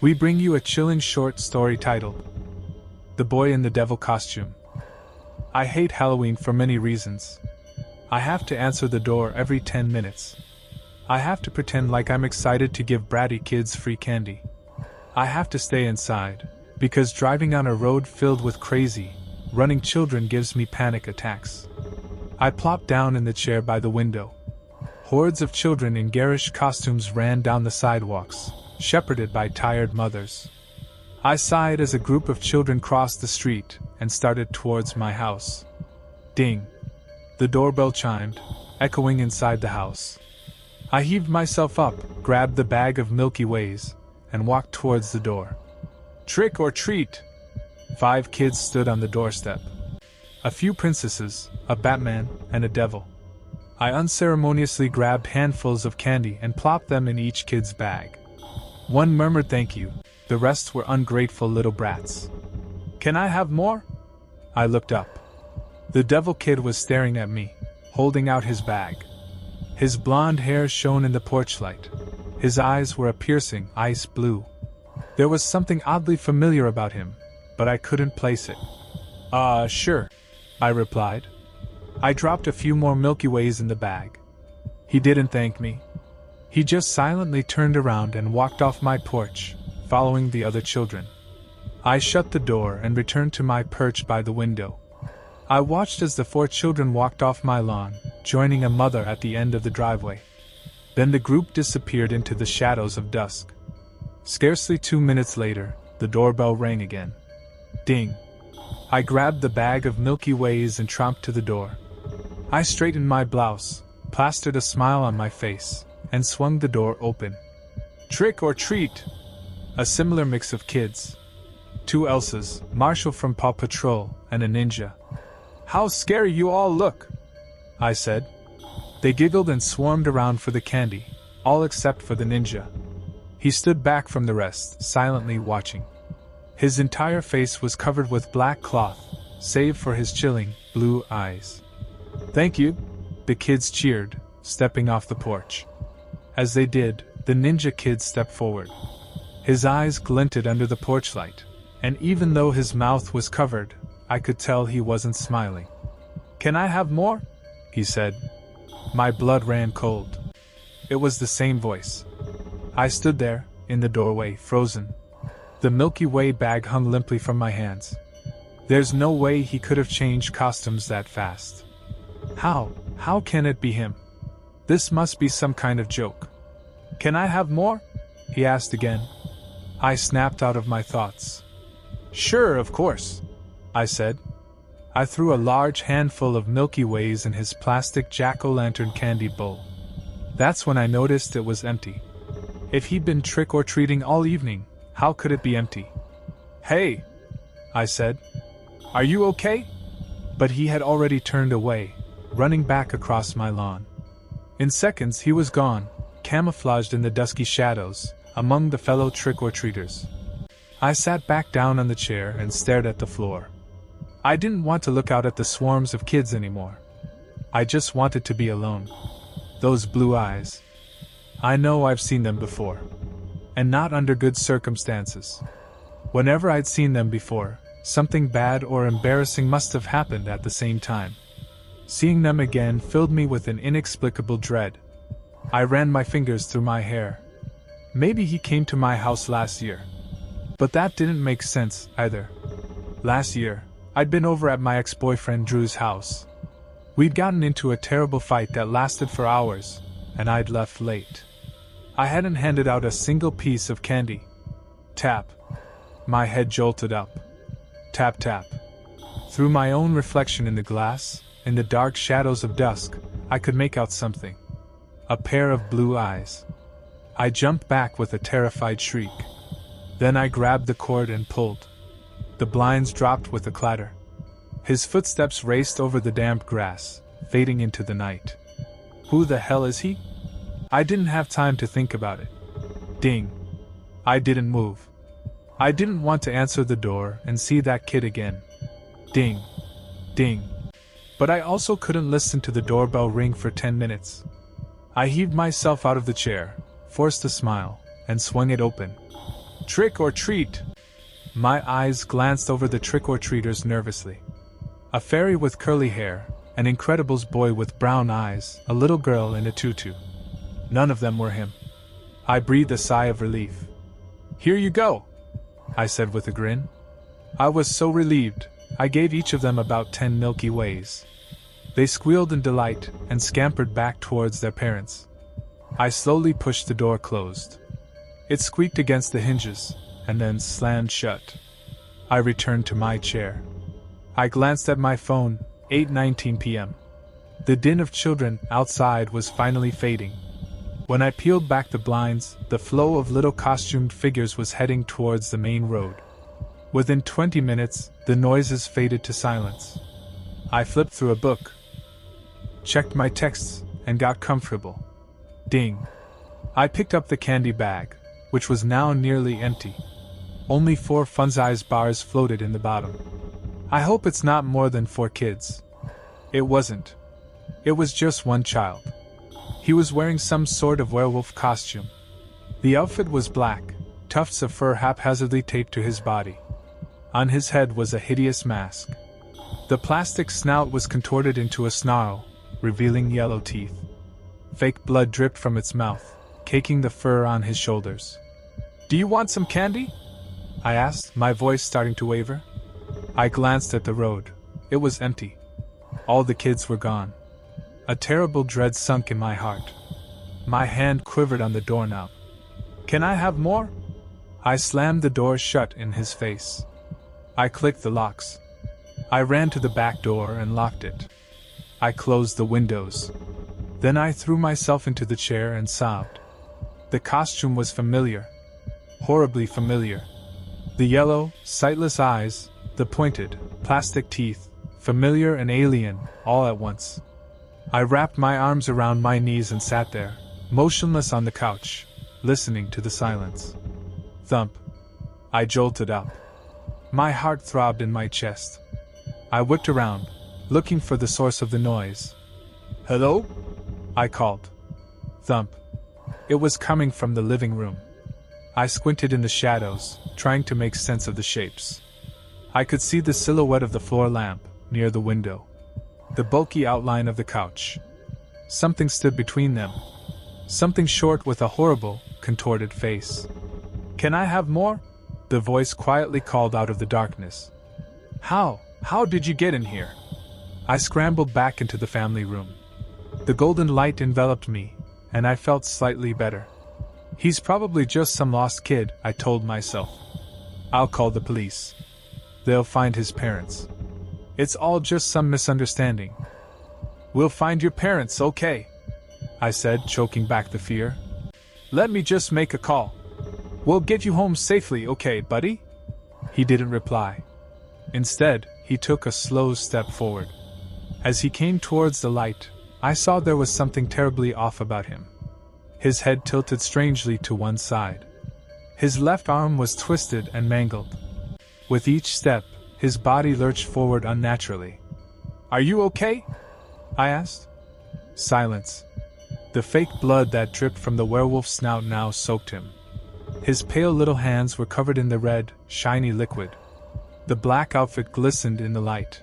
We bring you a chilling short story titled The Boy in the Devil Costume. I hate Halloween for many reasons. I have to answer the door every 10 minutes. I have to pretend like I'm excited to give bratty kids free candy. I have to stay inside, because driving on a road filled with crazy, running children gives me panic attacks. I plopped down in the chair by the window. Hordes of children in garish costumes ran down the sidewalks, shepherded by tired mothers. I sighed as a group of children crossed the street and started towards my house. Ding! The doorbell chimed, echoing inside the house. I heaved myself up, grabbed the bag of Milky Ways, and walked towards the door. Trick or treat! 5 kids stood on the doorstep. A few princesses, a Batman, and a devil. I unceremoniously grabbed handfuls of candy and plopped them in each kid's bag. One murmured thank you, the rest were ungrateful little brats. Can I have more? I looked up. The devil kid was staring at me, holding out his bag. His blonde hair shone in the porch light. His eyes were a piercing ice blue. There was something oddly familiar about him, but I couldn't place it. Sure, I replied. I dropped a few more Milky Ways in the bag. He didn't thank me. He just silently turned around and walked off my porch, following the other children. I shut the door and returned to my perch by the window. I watched as the 4 children walked off my lawn, joining a mother at the end of the driveway. Then the group disappeared into the shadows of dusk. Scarcely 2 minutes later, the doorbell rang again. Ding! I grabbed the bag of Milky Ways and tromped to the door. I straightened my blouse, plastered a smile on my face, and swung the door open. Trick or treat! A similar mix of kids. 2 Elsas, Marshall from Paw Patrol, and a ninja. How scary you all look! I said. They giggled and swarmed around for the candy, all except for the ninja. He stood back from the rest, silently watching. His entire face was covered with black cloth, save for his chilling, blue eyes. Thank you, the kids cheered, stepping off the porch. As they did, the ninja kid stepped forward. His eyes glinted under the porch light, and even though his mouth was covered, I could tell he wasn't smiling. Can I have more? He said. My blood ran cold. It was the same voice. I stood there, in the doorway, frozen. The Milky Way bag hung limply from my hands. There's no way he could have changed costumes that fast. How can it be him? This must be some kind of joke. Can I have more? He asked again. I snapped out of my thoughts. Sure, of course, I said. I threw a large handful of Milky Ways in his plastic jack-o'-lantern candy bowl. That's when I noticed it was empty. If he'd been trick-or-treating all evening, how could it be empty? Hey, I said. Are you okay? But he had already turned away, running back across my lawn. In seconds he was gone, camouflaged in the dusky shadows, among the fellow trick-or-treaters. I sat back down on the chair and stared at the floor. I didn't want to look out at the swarms of kids anymore. I just wanted to be alone. Those blue eyes. I know I've seen them before. And not under good circumstances. Whenever I'd seen them before, something bad or embarrassing must have happened at the same time. Seeing them again filled me with an inexplicable dread. I ran my fingers through my hair. Maybe he came to my house last year. But that didn't make sense, either. Last year, I'd been over at my ex-boyfriend Drew's house. We'd gotten into a terrible fight that lasted for hours, and I'd left late. I hadn't handed out a single piece of candy. Tap. My head jolted up. Tap tap. Through my own reflection in the glass, in the dark shadows of dusk, I could make out something. A pair of blue eyes. I jumped back with a terrified shriek. Then I grabbed the cord and pulled. The blinds dropped with a clatter. His footsteps raced over the damp grass, fading into the night. Who the hell is he? I didn't have time to think about it. Ding. I didn't move. I didn't want to answer the door and see that kid again. Ding. Ding. But I also couldn't listen to the doorbell ring for 10 minutes. I heaved myself out of the chair, forced a smile, and swung it open. Trick or treat! My eyes glanced over the trick-or-treaters nervously. A fairy with curly hair, an Incredibles boy with brown eyes, a little girl in a tutu. None of them were him. I breathed a sigh of relief. Here you go, I said with a grin. I was so relieved, I gave each of them about 10 Milky Ways. They squealed in delight and scampered back towards their parents. I slowly pushed the door closed. It squeaked against the hinges, and then slammed shut. I returned to my chair. I glanced at my phone, 8:19 p.m. The din of children outside was finally fading. When I peeled back the blinds, the flow of little costumed figures was heading towards the main road. Within 20 minutes, the noises faded to silence. I flipped through a book, checked my texts, and got comfortable. Ding. I picked up the candy bag, which was now nearly empty. Only 4 fun-sized bars floated in the bottom. I hope it's not more than 4 kids. It wasn't. It was just one child. He was wearing some sort of werewolf costume. The outfit was black, tufts of fur haphazardly taped to his body. On his head was a hideous mask. The plastic snout was contorted into a snarl, revealing yellow teeth. Fake blood dripped from its mouth, caking the fur on his shoulders. "Do you want some candy?" I asked, my voice starting to waver. I glanced at the road. It was empty. All the kids were gone. A terrible dread sunk in my heart. My hand quivered on the doorknob. "Can I have more?" I slammed the door shut in his face. I clicked the locks. I ran to the back door and locked it. I closed the windows. Then I threw myself into the chair and sobbed. The costume was familiar. Horribly familiar. The yellow, sightless eyes, the pointed, plastic teeth, familiar and alien, all at once. I wrapped my arms around my knees and sat there, motionless on the couch, listening to the silence. Thump. I jolted up. My heart throbbed in my chest. I whipped around, looking for the source of the noise. "Hello?" I called. Thump. It was coming from the living room. I squinted in the shadows, trying to make sense of the shapes. I could see the silhouette of the floor lamp, near the window. The bulky outline of the couch. Something stood between them. Something short with a horrible, contorted face. "Can I have more?" The voice quietly called out of the darkness. How did you get in here?" I scrambled back into the family room. The golden light enveloped me, and I felt slightly better. He's probably just some lost kid, I told myself. I'll call the police. They'll find his parents. It's all just some misunderstanding. "We'll find your parents, okay?" I said, choking back the fear. "Let me just make a call. We'll get you home safely, okay, buddy?" He didn't reply. Instead, he took a slow step forward. As he came towards the light, I saw there was something terribly off about him. His head tilted strangely to one side. His left arm was twisted and mangled. With each step, his body lurched forward unnaturally. "Are you okay?" I asked. Silence. The fake blood that dripped from the werewolf's snout now soaked him. His pale little hands were covered in the red, shiny liquid. The black outfit glistened in the light.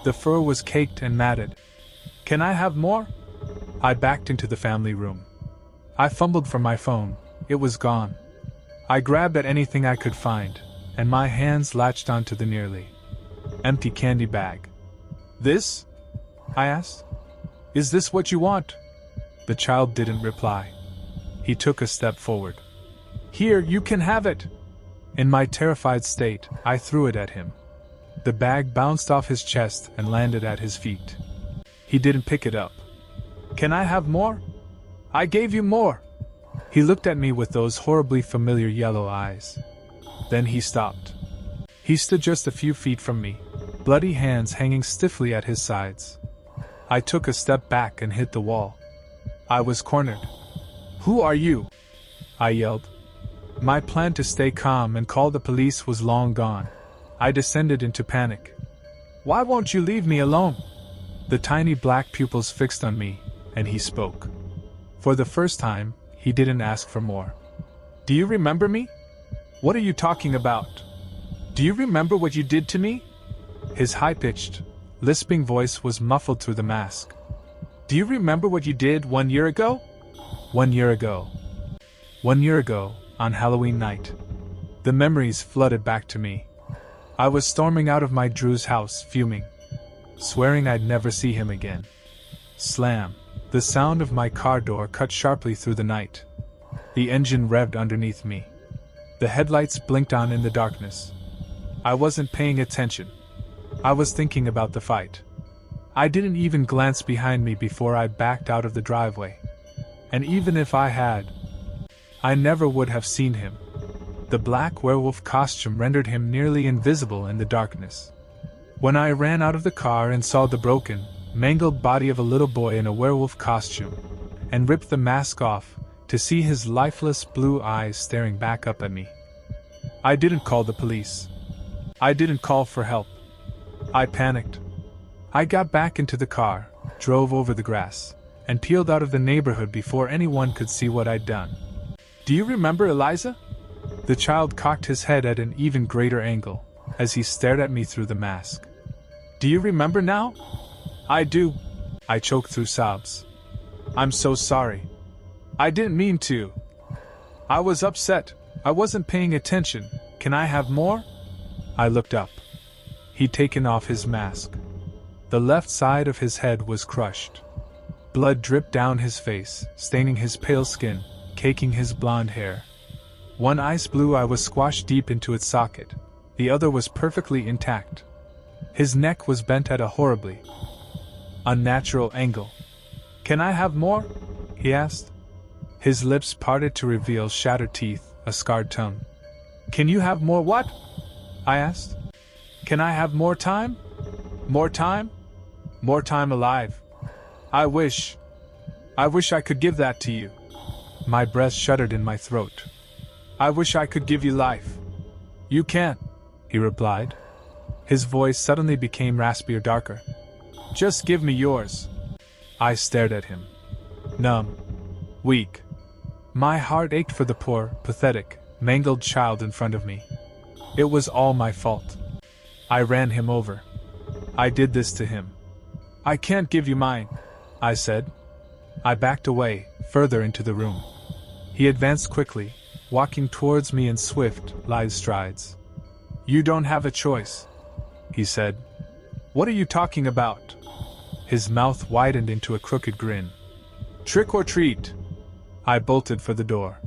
The fur was caked and matted. "Can I have more?" I backed into the family room. I fumbled for my phone. It was gone. I grabbed at anything I could find, and my hands latched onto the nearly empty candy bag. "This?" I asked. "Is this what you want?" The child didn't reply. He took a step forward. "Here, you can have it!" In my terrified state, I threw it at him. The bag bounced off his chest and landed at his feet. He didn't pick it up. "Can I have more?" "I gave you more!" He looked at me with those horribly familiar yellow eyes. Then he stopped. He stood just a few feet from me, bloody hands hanging stiffly at his sides. I took a step back and hit the wall. I was cornered. "Who are you?" I yelled. My plan to stay calm and call the police was long gone. I descended into panic. "Why won't you leave me alone?" The tiny black pupils fixed on me, and he spoke. For the first time, he didn't ask for more. "Do you remember me?" What are you talking about? Do you remember what you did to me? His high-pitched, lisping voice was muffled through the mask. Do you remember what you did 1 year ago? 1 year ago. 1 year ago, on Halloween night. The memories flooded back to me. I was storming out of my Drew's house, fuming, swearing I'd never see him again. Slam! The sound of my car door cut sharply through the night. The engine revved underneath me. The headlights blinked on in the darkness. I wasn't paying attention. I was thinking about the fight. I didn't even glance behind me before I backed out of the driveway. And even if I had, I never would have seen him. The black werewolf costume rendered him nearly invisible in the darkness. When I ran out of the car and saw the broken, mangled body of a little boy in a werewolf costume, and ripped the mask off, to see his lifeless blue eyes staring back up at me. I didn't call the police. I didn't call for help. I panicked. I got back into the car, drove over the grass, and peeled out of the neighborhood before anyone could see what I'd done. Do you remember Eliza? The child cocked his head at an even greater angle, as he stared at me through the mask. Do you remember now? I do. I choked through sobs. I'm so sorry. I didn't mean to. I was upset. I wasn't paying attention. Can I have more? I looked up. He'd taken off his mask. The left side of his head was crushed. Blood dripped down his face, staining his pale skin, caking his blonde hair. One ice blue eye was squashed deep into its socket. The other was perfectly intact. His neck was bent at a horribly unnatural angle. Can I have more? He asked. His lips parted to reveal shattered teeth, a scarred tongue. Can you have more what? I asked. Can I have more time? More time? More time alive. I wish I could give that to you. My breath shuddered in my throat. I wish I could give you life. You can't, he replied. His voice suddenly became raspier, darker. Just give me yours. I stared at him. Numb. Weak. My heart ached for the poor, pathetic, mangled child in front of me. It was all my fault. I ran him over. I did this to him. I can't give you mine, I said. I backed away, further into the room. He advanced quickly, walking towards me in swift, lithe strides. You don't have a choice, he said. What are you talking about? His mouth widened into a crooked grin. Trick or treat. I bolted for the door.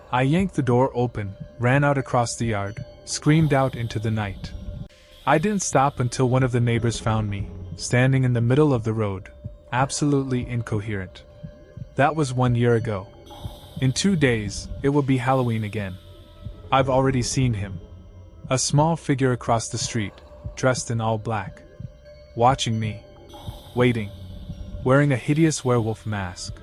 I yanked the door open, ran out across the yard, screamed out into the night. I didn't stop until one of the neighbors found me, standing in the middle of the road, absolutely incoherent. That was 1 year ago. In 2 days, it will be Halloween again. I've already seen him. A small figure across the street, dressed in all black. Watching me. Waiting. Wearing a hideous werewolf mask.